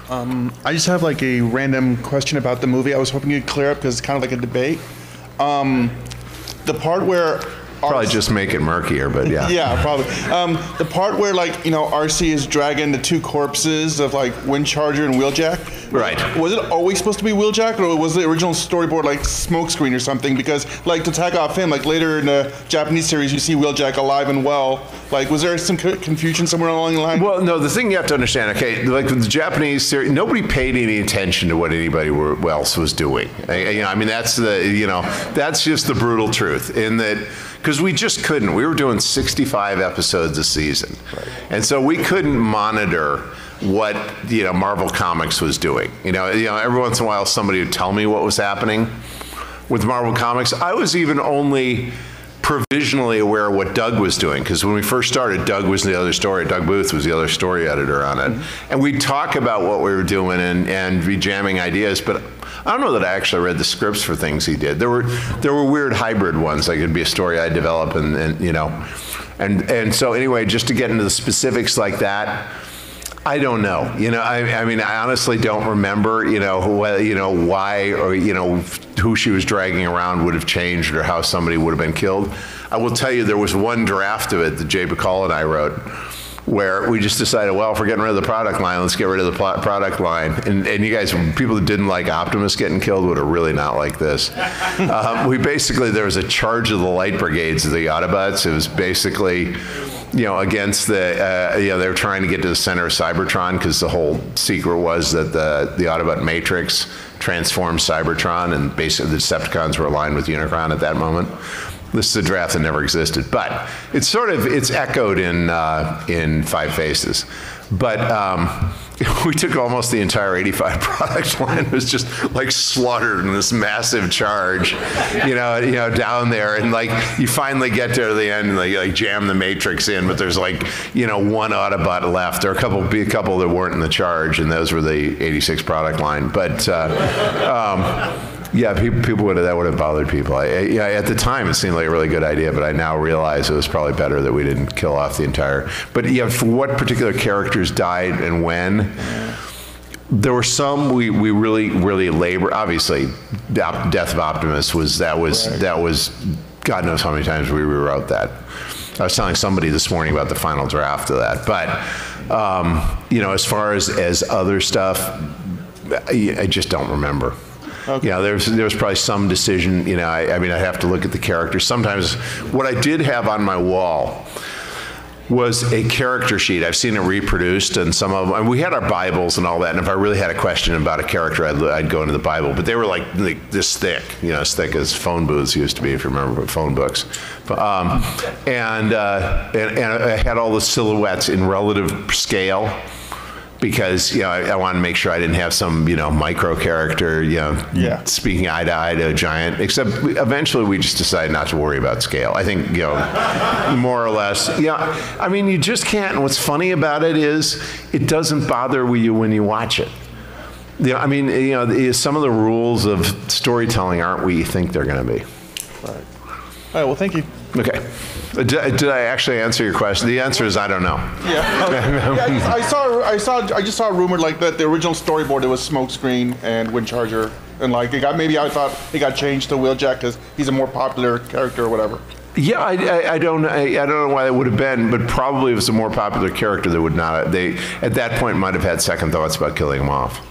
I just have like a random question about the movie. I was hoping you'd clear up because it's kind of like a debate. The part where probably just make it murkier, but yeah. Yeah, probably. The part where, like, you know, RC is dragging the two corpses of, like, Windcharger and Wheeljack. Right. Was it always supposed to be Wheeljack, or was the original storyboard, like, Smokescreen or something? Because, like, to tag off him, like, later in the Japanese series, you see Wheeljack alive and well. Like, was there some confusion somewhere along the line? Well, no, the thing you have to understand, okay, like with the Japanese series, nobody paid any attention to what anybody else was doing. I mean, that's that's just the brutal truth, in that, because we just couldn't. We were doing 65 episodes a season. Right. And so we couldn't monitor what, Marvel Comics was doing. Every once in a while somebody would tell me what was happening with Marvel Comics. I was even only provisionally aware of what Doug was doing, because when we first started, Doug was the other story. Doug Booth was the other story editor on it. Mm-hmm. And we'd talk about what we were doing and be jamming ideas, but I don't know that I actually read the scripts for things he did. There were weird hybrid ones, like it'd be a story I'd develop, and so anyway, just to get into the specifics like that, I don't know. I mean, I honestly don't remember, why or, who she was dragging around would have changed or how somebody would have been killed. I will tell you, there was one draft of it that Jay Bacall and I wrote, where we just decided, well, if we're getting rid of the product line, let's get rid of the product line. And you guys, people that didn't like Optimus getting killed would have really not liked this. There was a charge of the Light Brigades of the Autobots. It was basically, against the, they were trying to get to the center of Cybertron, because the whole secret was that the Autobot Matrix transformed Cybertron, and basically the Decepticons were aligned with Unicron at that moment. This is a draft that never existed, but it's echoed in Five Faces. But we took almost the entire 85 product line. It was just like slaughtered in this massive charge, down there. And like you finally get to the end and like jam the Matrix in, but there's like, one Autobot left. There are a couple that weren't in the charge, and those were the 86 product line. But yeah, that would have bothered people. At the time, it seemed like a really good idea, but I now realize it was probably better that we didn't kill off the entire. But yeah, for what particular characters died and when, there were some we really, really labored. Obviously, Death of Optimus was God knows how many times we rewrote that. I was telling somebody this morning about the final draft of that. But as far as other stuff, I just don't remember. Okay. There was probably some decision, I mean, I'd have to look at the characters. Sometimes what I did have on my wall was a character sheet. I've seen it reproduced, and some of them, and we had our Bibles and all that, and if I really had a question about a character, I'd go into the Bible, but they were like this thick, as thick as phone booths used to be, if you remember phone books. And I had all the silhouettes in relative scale, because I wanted to make sure I didn't have some micro character speaking eye to eye to a giant. Except eventually we just decided not to worry about scale. I think more or less. I mean, you just can't. And what's funny about it is it doesn't bother you when you watch it. I mean, some of the rules of storytelling aren't what you think they're going to be. All right. Well, thank you. Okay. Did I actually answer your question? The answer is I don't know. Yeah. Okay. I just saw a rumor like that the original storyboard, it was Smokescreen and Windcharger, and like I thought it got changed to Wheeljack because he's a more popular character or whatever. Yeah, I don't know why it would have been, but probably if it was a more popular character, they would not. They at that point might have had second thoughts about killing him off.